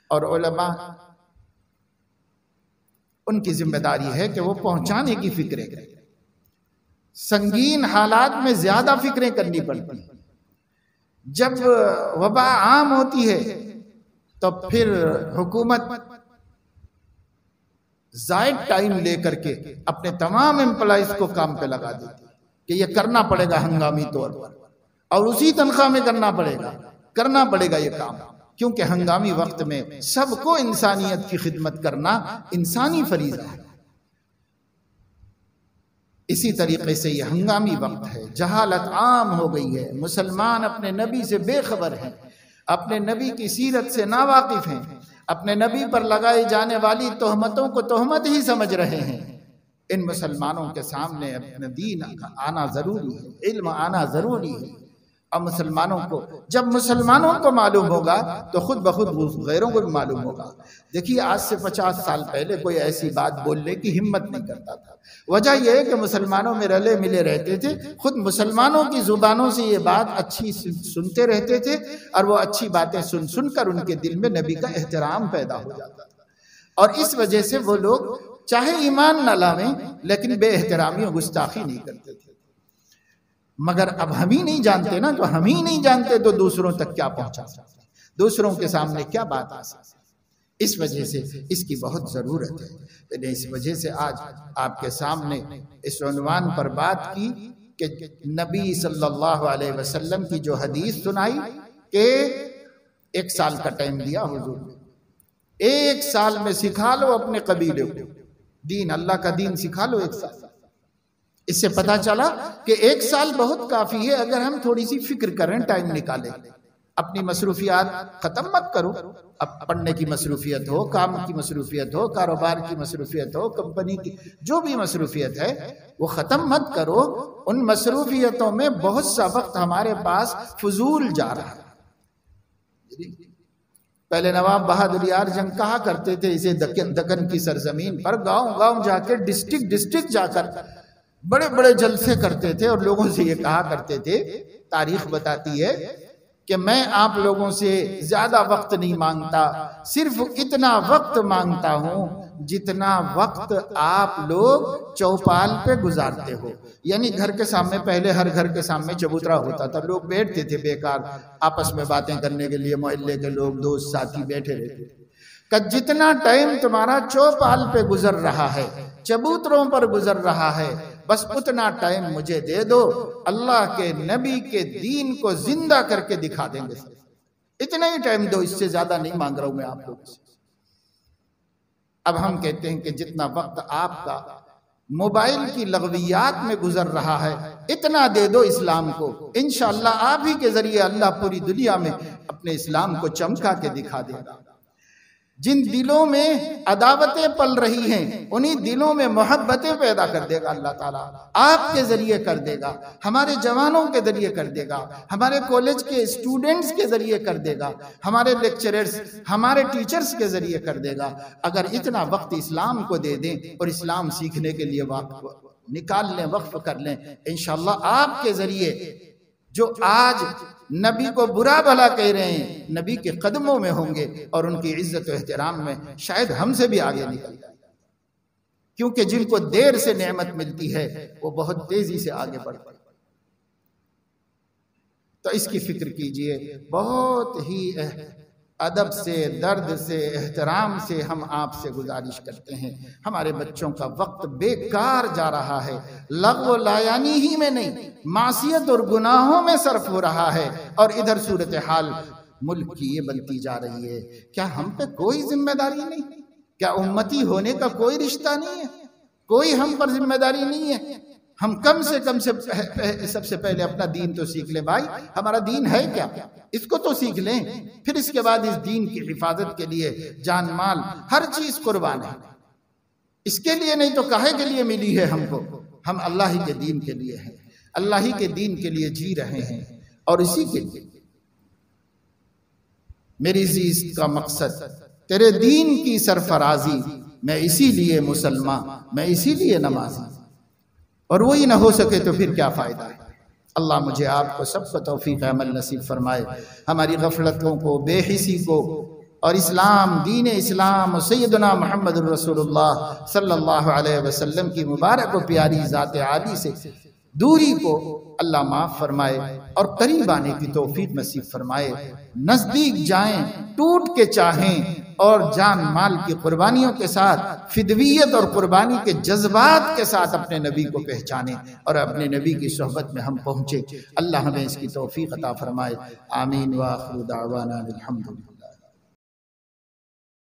اور علماء ان کی ذمہ داری ہے کہ وہ پہنچانے کی فکریں کریں. سنگین حالات میں زیادہ فکریں کرنی پڑتی ہیں. جب وبا عام ہوتی ہے تو پھر حکومت زائد ٹائم لے کر کے اپنے تمام امپلائیز کو کام پہ لگا دیتی کہ یہ کرنا پڑے گا ہنگامی طور پر، اور اسی تنخواہ میں کرنا پڑے گا یہ کام، کیونکہ ہنگامی وقت میں سب کو انسانیت کی خدمت کرنا انسانی فریضہ ہے. اسی طریقے سے یہ ہنگامی وقت ہے، جہالت عام ہو گئی ہے، مسلمان اپنے نبی سے بے خبر ہیں، اپنے نبی کی سیرت سے ناواقف ہیں، اپنے نبی پر لگائی جانے والی تہمتوں کو تہمت ہی سمجھ رہے ہیں. ان مسلمانوں کے سامنے اپنا دین آنا ضروری ہے، علم آنا ضروری ہے. اور جب مسلمانوں کو معلوم ہوگا تو خود بخود غیروں کو بھی معلوم ہوگا. دیکھیے آج سے 50 سال پہلے کوئی ایسی بات بولنے کی ہمت نہیں کرتا تھا. وجہ یہ ہے کہ مسلمانوں میں رلے ملے رہتے تھے، خود مسلمانوں کی زبانوں سے یہ بات اچھی سنتے رہتے تھے، اور وہ اچھی باتیں سن کر ان کے دل میں نبی کا احترام پیدا ہو جاتا تھا. اور اس وجہ سے وہ لوگ چاہے ایمان نہ لاویں لیکن بے احترامی اور گستاخی نہیں کرتے تھے. مگر اب ہم ہی نہیں جانتے نا، تو ہم ہی نہیں جانتے تو دوسروں تک کیا پہنچا سکتے، دوسروں کے سامنے کیا بات آ سکتی. اس وجہ سے اس کی بہت ضرورت ہے. اس وجہ سے آج آپ کے سامنے اس عنوان پر بات کی کہ نبی صلی اللہ علیہ وسلم کی جو حدیث سنائی کہ 1 سال کا ٹائم دیا حضور نے، 1 سال میں سکھا لو اپنے قبیلے کو دین، اللہ کا دین سکھا لو 1 سال. اس سے پتا چلا کہ 1 سال بہت کافی ہے اگر ہم تھوڑی سی فکر کریں، ٹائم نکالیں. اپنی مصروفیات ختم مت کرو. اب پڑھنے کی مصروفیت ہو، کام کی مصروفیت ہو، کاروبار کی مصروفیت ہو، کمپنی کی جو بھی مصروفیت ہے وہ ختم مت کرو. ان مصروفیتوں میں بہت سا وقت ہمارے پاس فضول جا رہا ہے. پہلے نواب بہادر یار جنگ کہا کرتے تھے اسے دکن کی سرزمین پر گاؤں جا کے ڈسٹرکٹ جا کر بڑے بڑے جلسے کرتے تھے اور لوگوں سے یہ کہا کرتے تھے، تاریخ بتاتی ہے کہ میں آپ لوگوں سے زیادہ وقت نہیں مانگتا، صرف اتنا وقت مانگتا ہوں جتنا وقت آپ لوگ چوپال پہ گزارتے ہو. یعنی گھر کے سامنے، پہلے ہر گھر کے سامنے چبوترا ہوتا تھا، لوگ بیٹھتے تھے بیکار آپس میں باتیں کرنے کے لیے، محلے کے لوگ دوست ساتھی بیٹھے رہتے تھے. کہ جتنا ٹائم تمہارا چوپال پہ گزر رہا ہے، چبوتروں پر گزر رہا ہے، بس اتنا ٹائم مجھے دے دو، اللہ کے نبی کے دین کو زندہ کر کے دکھا دیں گے. اتنا ہی ٹائم دو، اس سے زیادہ نہیں مانگ رہا ہوں میں آپ لوگوں سے. اب ہم کہتے ہیں کہ جتنا وقت آپ کا موبائل کی لغویات میں گزر رہا ہے اتنا دے دو اسلام کو، انشاءاللہ آپ ہی کے ذریعے اللہ پوری دنیا میں اپنے اسلام کو چمکا کے دکھا دے گا. جن دلوں میں عداوتیں پل رہی ہیں انہی دلوں میں محبتیں پیدا کر دے گا اللہ تعالیٰ. آپ کے ذریعے کر دے گا، ہمارے جوانوں کے ذریعے کر دے گا، ہمارے کالج کے اسٹوڈنٹس کے ذریعے کر دے گا، ہمارے لیکچررز، ہمارے ٹیچرز کے ذریعے کر دے گا. اگر اتنا وقت اسلام کو دے دیں اور اسلام سیکھنے کے لیے وقت نکال لیں، وقف کر لیں، انشاءاللہ آپ کے ذریعے جو آج نبی کو برا بھلا کہہ رہے ہیں نبی کے قدموں میں ہوں گے اور ان کی عزت و احترام میں شاید ہم سے بھی آگے نکل جائے. کیونکہ جن کو دیر سے نعمت ملتی ہے وہ بہت تیزی سے آگے بڑھتے ہیں. تو اس کی فکر کیجئے. بہت ہی ادب سے، درد سے، احترام سے ہم آپ سے گزارش کرتے ہیں. ہمارے بچوں کا وقت بیکار جا رہا ہے، لغو لایانی ہی میں نہیں، معصیت اور گناہوں میں صرف ہو رہا ہے. اور ادھر صورتحال ملک کی یہ بنتی جا رہی ہے. کیا ہم پہ کوئی ذمہ داری نہیں؟ کیا امتی ہونے کا کوئی رشتہ نہیں ہے؟ کوئی ہم پر ذمہ داری نہیں ہے؟ ہم کم سے کم سب سے پہلے اپنا دین تو سیکھ لیں. بھائی ہمارا دین ہے کیا، اس کو تو سیکھ لیں، پھر اس کے بعد اس دین کی حفاظت کے لیے جان مال ہر چیز قربان ہے. اس کے لیے نہیں تو کاہے کے لیے ملی ہے ہم کو؟ ہم اللہ ہی کے دین کے لیے ہیں، اللہ ہی کے دین کے لیے جی رہے ہیں. اور اسی کے لیے میری زیست کا مقصد تیرے دین کی سرفرازی، میں اسی لیے مسلمان، میں اسی لیے نمازی. اور وہی نہ ہو سکے تو پھر کیا فائدہ ہے؟ اللہ مجھے آپ کو سب کو توفیق عمل نصیب فرمائے. ہماری غفلتوں کو، بے حسی کو اور اسلام، دین اسلام اور سیدنا محمد الرسول اللہ صلی اللہ علیہ وسلم کی مبارک و پیاری ذات عالی سے دوری کو اللہ معاف فرمائے اور قریب آنے کی توفیق نصیب فرمائے، نزدیک جائیں، ٹوٹ کے چاہیں اور جان مال کی قربانیوں کے ساتھ فدویت اور قربانی کے جذبات کے ساتھ اپنے نبی کو پہچانیں اور اپنے نبی کی صحبت میں ہم پہنچے۔ اللہ ہمیں اس کی توفیق عطا فرمائے، آمین وآخر دعوانا الحمدللہ۔